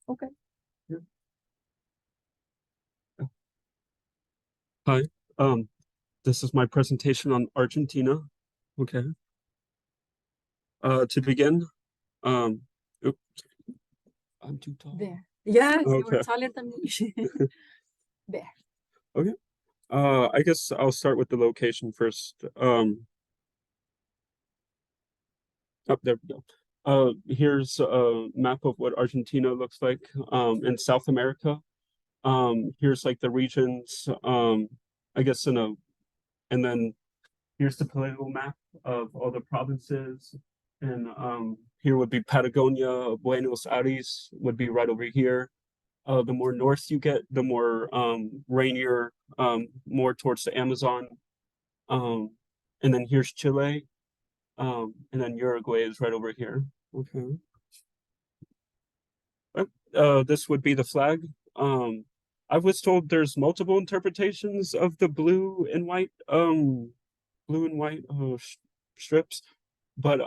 Okay. Yeah. Hi. This is my presentation on Argentina. Okay. To begin, um, oop, I'm too tall. There. Yes, you were Okay. taller than me. There. Okay. I guess I'll start with the location first. Up there we go. Here's a map of what Argentina looks like in South America. Here's like the regions, I guess and then here's the political map of all the provinces. And here would be Patagonia, Buenos Aires would be right over here. The more north you get, the more rainier, more towards the Amazon. Um, and then here's Chile. And then Uruguay is right over here. Okay. This would be the flag. I was told there's multiple interpretations of the blue and white strips, but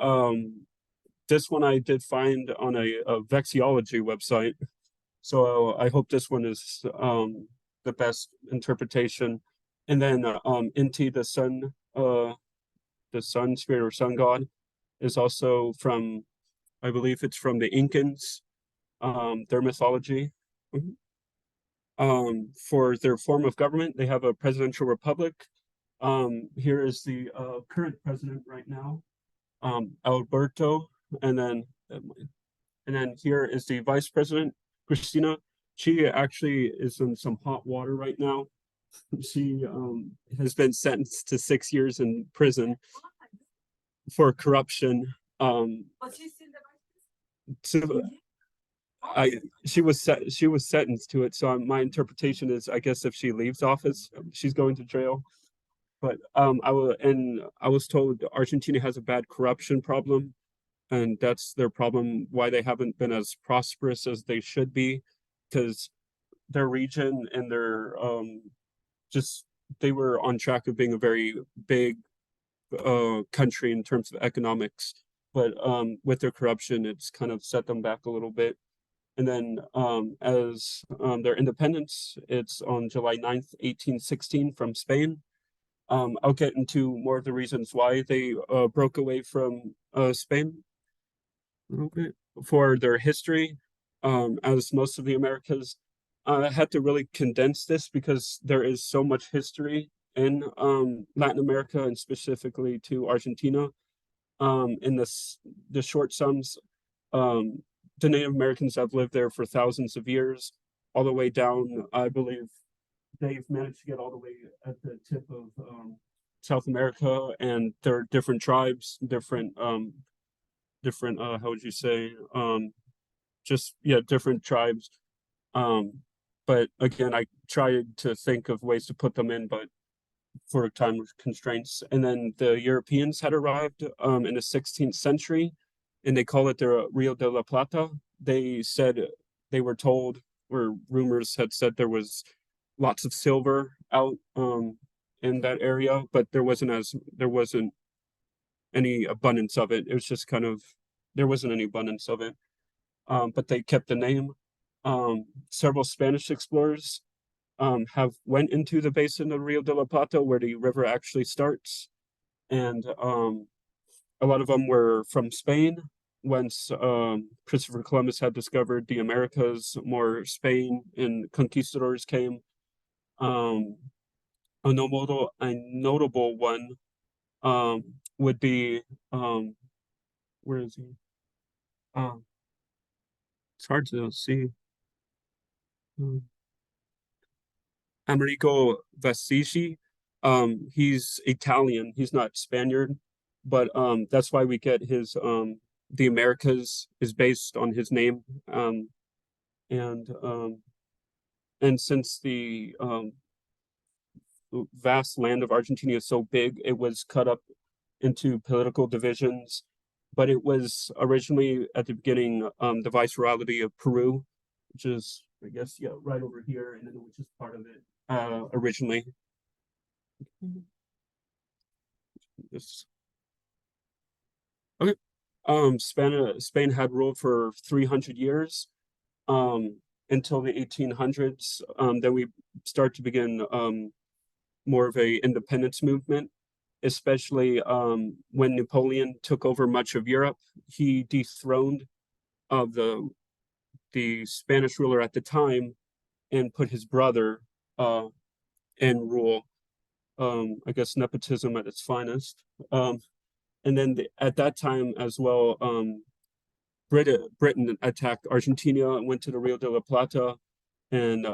this one I did find on a vexillology website. So I hope this one is the best interpretation. And then Inti, the sun spirit or sun god, is also from, I believe it's from the Incans, their mythology. Mhm. For their form of government, they have a presidential republic. Here is the current president right now, Alberto, and then here is the vice president, Christina. She actually is in some hot water right now. She has been sentenced to 6 years in prison for corruption. But she's still the So I she was sentenced to it. So my interpretation is, I guess if she leaves office, she's going to jail. But I was told Argentina has a bad corruption problem, and that's their problem. Why they haven't been as prosperous as they should be, because their region and their just they were on track of being a very big country in terms of economics, but with their corruption, it's kind of set them back a little bit. And then as their independence, it's on July 9th, 1816 from Spain. I'll get into more of the reasons why they broke away from Spain. Okay. For their history, as most of the Americas, I had to really condense this because there is so much history in Latin America and specifically to Argentina. In the short sums, um, the Native Americans have lived there for thousands of years, all the way down. I believe they've managed to get all the way at the tip of South America, and there are different tribes, different how would you say just yeah, different tribes. Um, but again, I tried to think of ways to put them in, but for time constraints. And then the Europeans had arrived in the 16th century, and they call it the Rio de la Plata. They said they were told, or rumors had said there was lots of silver out in that area, but there wasn't any abundance of it. It was just kind of there wasn't any abundance of it. But they kept the name. Several Spanish explorers have went into the basin of Rio de la Plata where the river actually starts, and a lot of them were from Spain. Once Christopher Columbus had discovered the Americas, more Spain and conquistadors came. Um, a notable one would be where is he? Um, it's hard to see. Amerigo Vespucci. He's Italian. He's not Spaniard, but that's why we get his the Americas is based on his name. And and since the vast land of Argentina is so big, it was cut up into political divisions. But it was originally at the beginning the viceroyalty of Peru, which is I guess yeah right over here, and then which is part of it originally. This okay. Spain had ruled for 300 years. until the 1800s. Then we start to begin more of a independence movement, especially when Napoleon took over much of Europe. He dethroned the Spanish ruler at the time and put his brother in rule. I guess nepotism at its finest. And then at that time as well, Britain attacked Argentina and went to the Rio de la Plata, and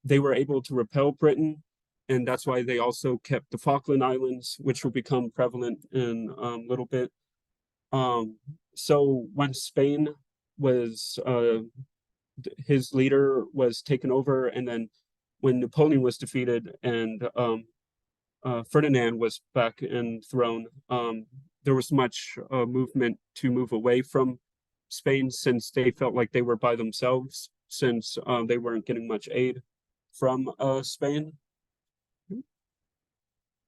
they were able to repel Britain, and that's why they also kept the Falkland Islands, which will become prevalent in a little bit. So when Spain was his leader was taken over, and then when Napoleon was defeated and Ferdinand was back enthroned, there was much movement to move away from Spain, since they felt like they were by themselves, since they weren't getting much aid from Spain.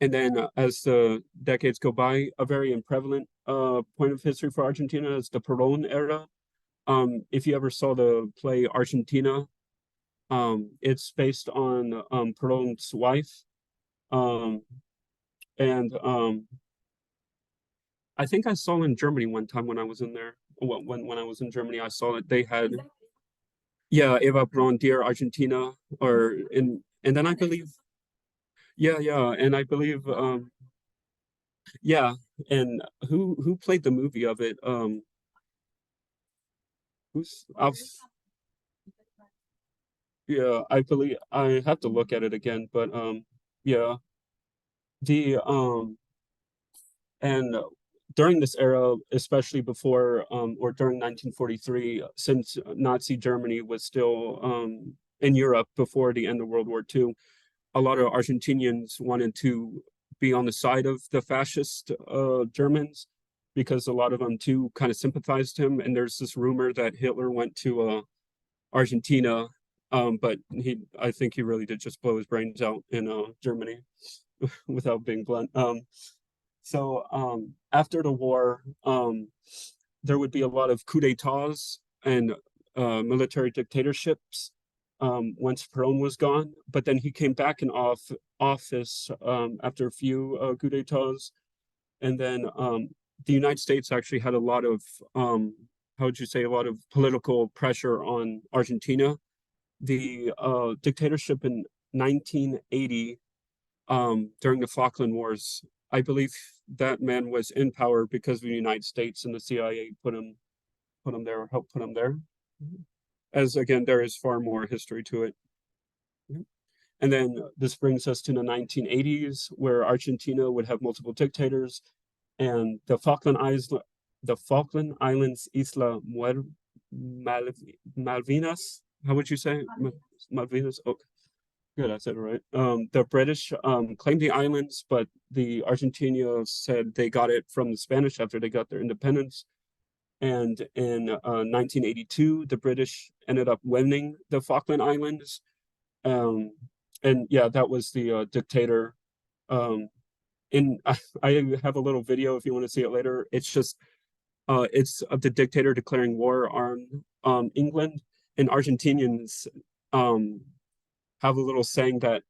And then as the decades go by, a very prevalent point of history for Argentina is the Perón era. If you ever saw the play Argentina, it's based on Perón's wife. And I think I saw in Germany one time when I was in there. When I was in Germany, I saw that they had, yeah, Eva Perón, Dear Argentina, or and then I believe, yeah, and I believe, yeah, and who played the movie of it? Who's yeah, I believe I have to look at it again, but yeah, the and during this era, especially before or during 1943, since Nazi Germany was still in Europe before the end of World War II, a lot of Argentinians wanted to be on the side of the fascist Germans, because a lot of them too kind of sympathized him. And there's this rumor that Hitler went to Argentina, but I think he really did just blow his brains out in Germany, without being blunt. So after the war, there would be a lot of coups d'etats and military dictatorships once Perón was gone. But then he came back in office after a few coups d'etats. And then the United States actually had a lot of, how would you say, a lot of political pressure on Argentina. The dictatorship in 1980, during the Falkland Wars, I believe that man was in power because of the United States, and the CIA put him there, or helped put him there. As again, there is far more history to it. And then this brings us to the 1980s, where Argentina would have multiple dictators, and the Falkland Islands, Isla Malvinas. How would you say Malvinas? Okay. Good, I said it right. The British claimed the islands, but the Argentina said they got it from the Spanish after they got their independence. And in 1982, the British ended up winning the Falkland Islands. And yeah, that was the dictator. I have a little video if you want to see it later. It's just it's of the dictator declaring war on England, and Argentinians have a little saying that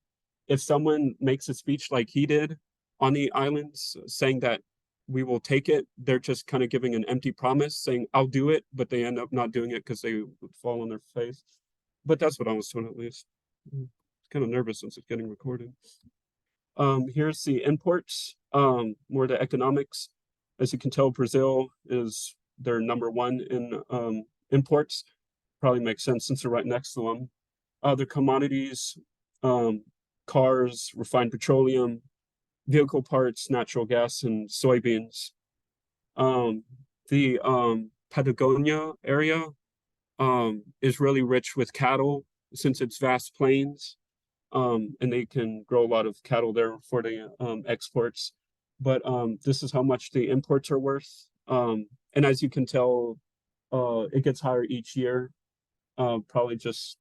if someone makes a speech like he did on the islands saying that we will take it, they're just kind of giving an empty promise saying, I'll do it, but they end up not doing it because they would fall on their face. But that's what I was told, at least. Kind of nervous since it's getting recorded. Here's the imports, more the economics. As you can tell, Brazil is their #1 in imports. Probably makes sense since they're right next to them. Other commodities, cars, refined petroleum, vehicle parts, natural gas, and soybeans. The Patagonia area is really rich with cattle, since it's vast plains, and they can grow a lot of cattle there for the exports. But this is how much the imports are worth. And as you can tell, it gets higher each year. Probably just,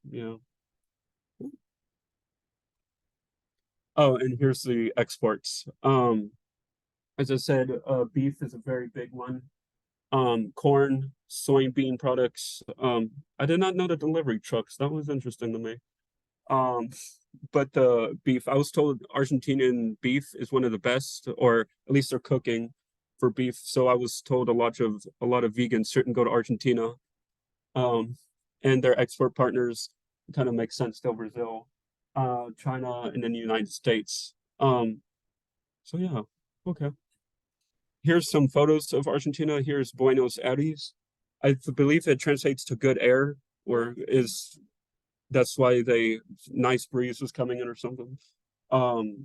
Oh, and here's the exports. As I said, beef is a very big one. corn, soybean products. I did not know the delivery trucks. That was interesting to me. Um, but the beef, I was told Argentinian beef is one of the best, or at least they're cooking for beef. So I was told a lot of vegans shouldn't go to Argentina. Um, and their export partners kind of make sense to Brazil, China, and then the United States. So yeah, okay. Here's some photos of Argentina. Here's Buenos Aires. I believe it translates to good air, or is that's why they nice breeze was coming in or something.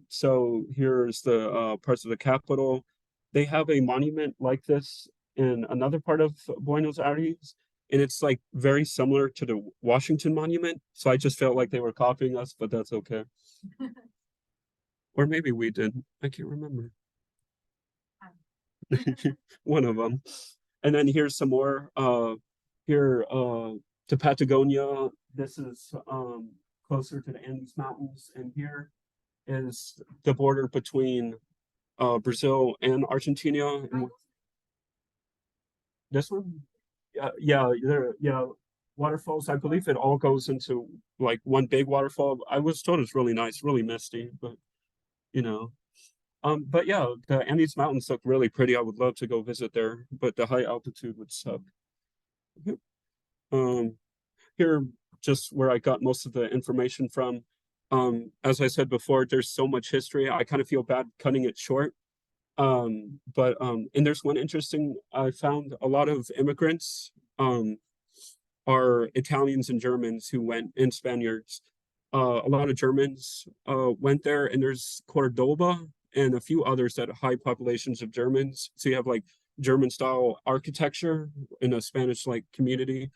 So here's the parts of the capital. They have a monument like this in another part of Buenos Aires, and it's like very similar to the Washington Monument. So I just felt like they were copying us, but that's okay. Or maybe we did. I can't remember. One of them. And then here's some more. Here to Patagonia. This is closer to the Andes Mountains, and here is the border between Brazil and Argentina. And this one, yeah, waterfalls. I believe it all goes into like one big waterfall. I was told it's really nice, really misty, but you know. But yeah, the Andes Mountains look really pretty. I would love to go visit there, but the high altitude would suck. Um, Here, just where I got most of the information from. As I said before, there's so much history. I kind of feel bad cutting it short. And there's one interesting, I found a lot of immigrants are Italians and Germans who went, and Spaniards. A lot of Germans went there, and there's Cordoba and a few others that high populations of Germans. So you have like German style architecture in a Spanish like community,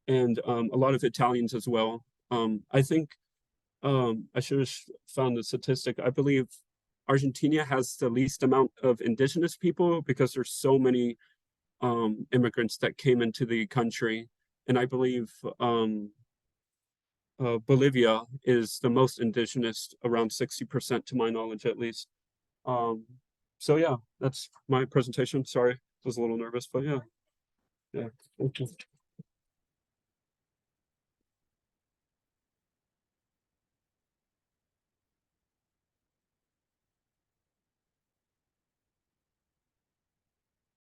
and a lot of Italians as well. I think I should have found the statistic. I believe Argentina has the least amount of indigenous people because there's so many immigrants that came into the country, and I believe Bolivia is the most indigenous, around 60% to my knowledge, at least. Um, so yeah, that's my presentation. Sorry, I was a little nervous, but yeah, yeah. Thank you.